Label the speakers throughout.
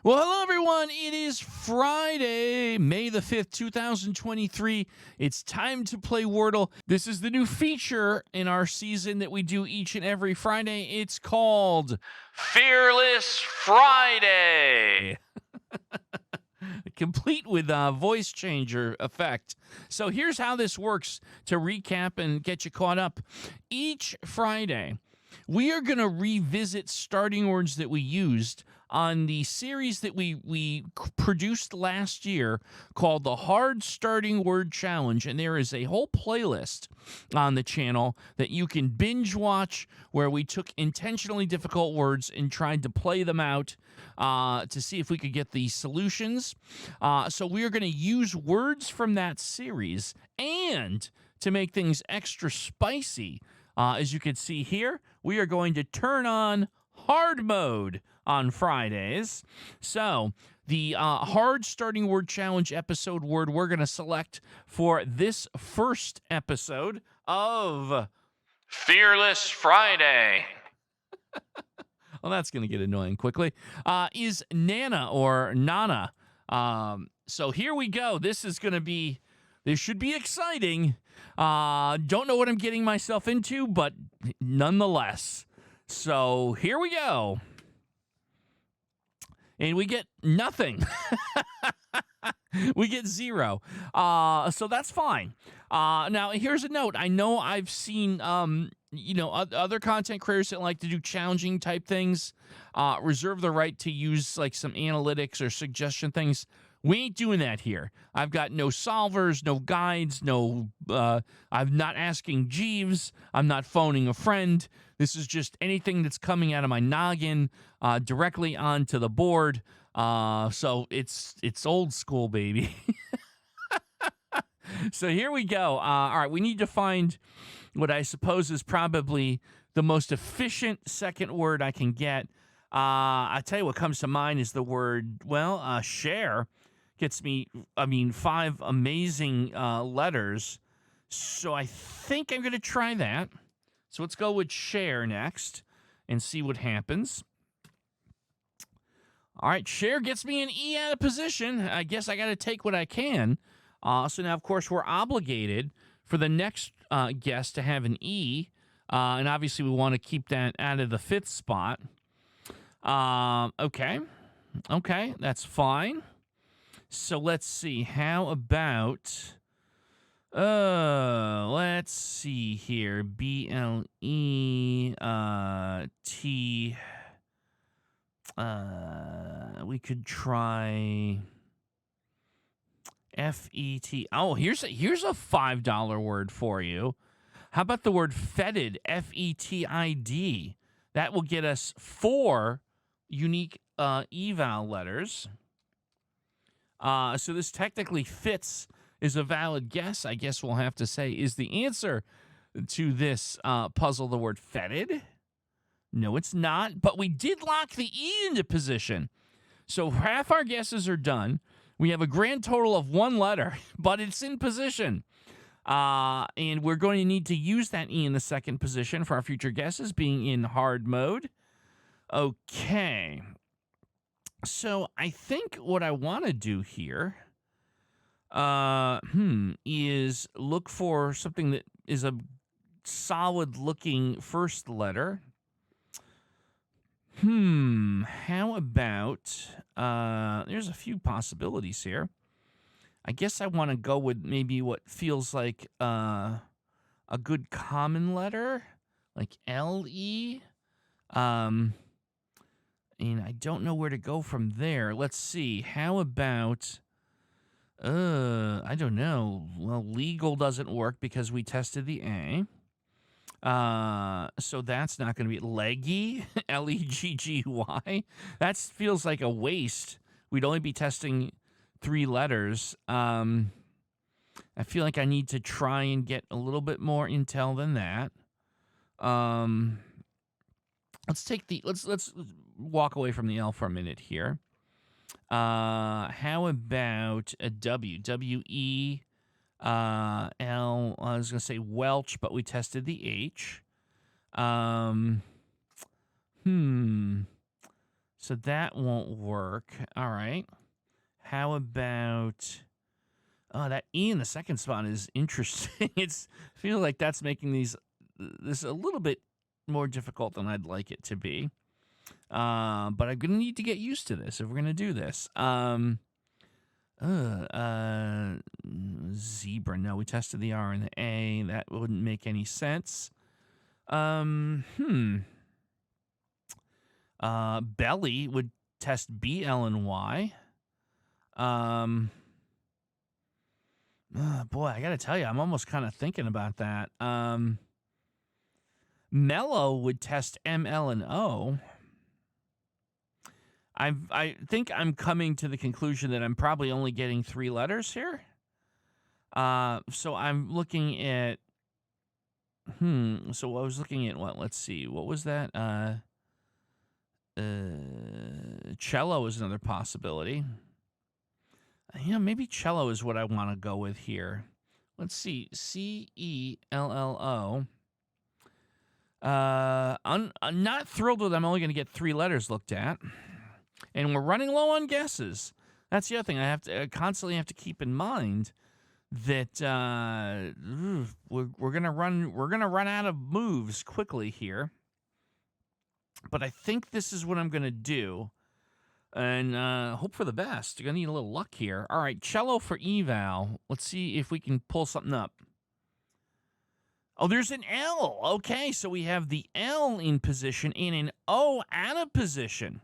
Speaker 1: Well, hello, everyone. It is Friday, May the 5th, 2023. It's time to play Wordle. This is the new feature in our season that we do each and every Friday. It's called Fearless Friday. Complete with a voice changer effect. So here's how this works to recap and get you caught up. Each Friday, we are going to revisit starting words that we used on the series that we produced last year called the Hard Starting Word Challenge. And there is a whole playlist on the channel that you can binge watch where we took intentionally difficult words and tried to play them out to see if we could get the solutions. So we are going to use words from that series, and to make things extra spicy, as you can see here, we are going to turn on hard mode on Fridays. So the hard starting word challenge episode word we're going to select for this first episode of Fearless Friday. Well, that's going to get annoying quickly, is Nana or Nana. So here we go. This should be exciting. Don't know what I'm getting myself into, but nonetheless. So here we go. And we get nothing. We get 0. So that's fine. Now, here's a note. I know I've seen, other content creators that like to do challenging type things, reserve the right to use like some analytics or suggestion things. We ain't doing that here. I've got no solvers, no guides, I'm not asking Jeeves. I'm not phoning a friend. This is just anything that's coming out of my noggin directly onto the board. So it's old school, baby. So here we go. All right, we need to find what I suppose is probably the most efficient second word I can get. I tell you what comes to mind is the word, share. Gets me, 5 amazing letters. So I think I'm going to try that. So let's go with share next and see what happens. All right, share gets me an E out of position. I guess I got to take what I can. So now, of course, we're obligated for the next guest to have an E. And obviously, we want to keep that out of the 5th spot. Okay, that's fine. So let's see. How about, let's see here. BLET. We could try FET. Oh, here's a $5 word for you. How about the word fetid? FETID. That will get us 4 unique eval letters. So this technically fits, is a valid guess, I guess we'll have to say, is the answer to this puzzle the word fetid? No, it's not, but we did lock the E into position. So half our guesses are done. We have a grand total of 1 letter, but it's in position. And we're going to need to use that E in the second position for our future guesses, being in hard mode. Okay. So I think what I want to do here is look for something that is a solid-looking first letter. How about, there's a few possibilities here. I guess I want to go with maybe what feels like a good common letter, like LE. And I don't know where to go from there. Let's see. How about, I don't know. Well, legal doesn't work because we tested the A. So that's not going to be leggy, LEGGY. That feels like a waste. We'd only be testing 3 letters. I feel like I need to try and get a little bit more intel than that. Let's walk away from the L for a minute here. How about a W? W-E, L, I was going to say Welch, but we tested the H. So that won't work. All right. How about... Oh, that E in the second spot is interesting. I feel like that's making this a little bit more difficult than I'd like it to be. But I'm going to need to get used to this if we're going to do this. Zebra. No, we tested the R and the A. That wouldn't make any sense. Belly would test B, L, and Y. Boy, I got to tell you, I'm almost kind of thinking about that. Mellow would test M, L, and O. I think I'm coming to the conclusion that I'm probably only getting 3 letters here. So I'm looking at... So I was looking at what? Let's see. What was that? Cello is another possibility. Maybe cello is what I want to go with here. Let's see. C-E-L-L-O. I'm not thrilled with I'm only going to get 3 letters looked at. And we're running low on guesses. That's the other thing I constantly have to keep in mind, that we're gonna run out of moves quickly here. But I think this is what I'm gonna do, and hope for the best. You're gonna need a little luck here. All right, cello for eval. Let's see if we can pull something up. Oh, there's an L. Okay, so we have the L in position and an O out of position.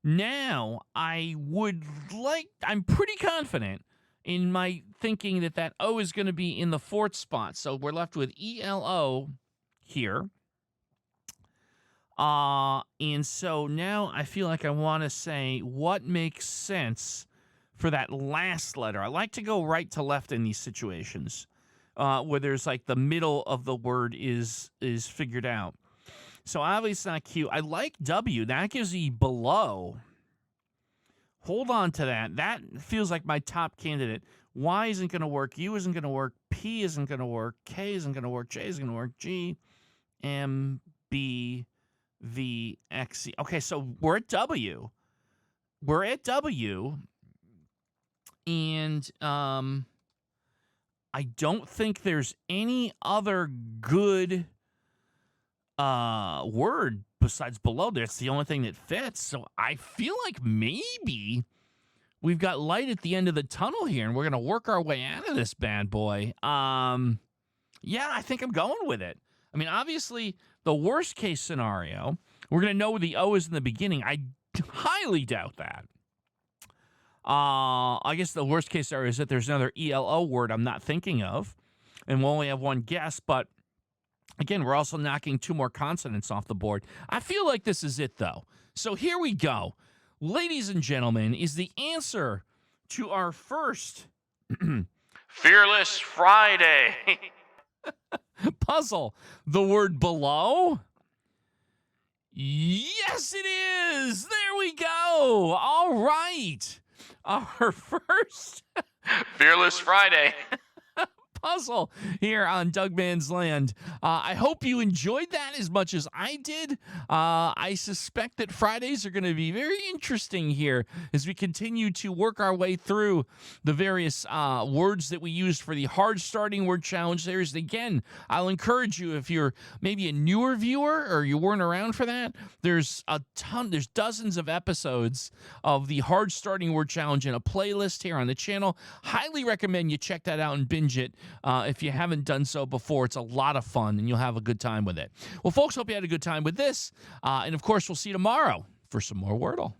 Speaker 1: Now, I'm pretty confident in my thinking that O is going to be in the 4th spot. So we're left with E-L-O here. And so now I feel like I want to say what makes sense for that last letter. I like to go right to left in these situations, where there's like the middle of the word is figured out. So obviously not Q. I like W. That gives me below. Hold on to that. That feels like my top candidate. Y isn't going to work. U isn't going to work. P isn't going to work. K isn't going to work. J isn't going to work. G, M, B, V, X, C. Okay, so we're at W. And I don't think there's any other good word besides below there. It's the only thing that fits. So I feel like maybe we've got light at the end of the tunnel here, and we're going to work our way out of this bad boy. Yeah, I think I'm going with it. I mean, obviously, the worst case scenario, we're going to know where the O is in the beginning. I highly doubt that. I guess the worst case scenario is that there's another ELO word I'm not thinking of, and we'll only have one guess, but again, we're also knocking 2 more consonants off the board. I feel like this is it, though. So here we go. Ladies and gentlemen, is the answer to our first Fearless Friday puzzle the word below? Yes, it is. There we go. All right. Our first Fearless Friday puzzle here on Doug Man's Land. I hope you enjoyed that as much as I did. I suspect that Fridays are going to be very interesting here as we continue to work our way through the various words that we used for the Hard Starting Word Challenge series. Again, I'll encourage you, if you're maybe a newer viewer or you weren't around for that, there's dozens of episodes of the Hard Starting Word Challenge in a playlist here on the channel. Highly recommend you check that out and binge it. If you haven't done so before, it's a lot of fun, and you'll have a good time with it. Well, folks, hope you had a good time with this. And, of course, we'll see you tomorrow for some more Wordle.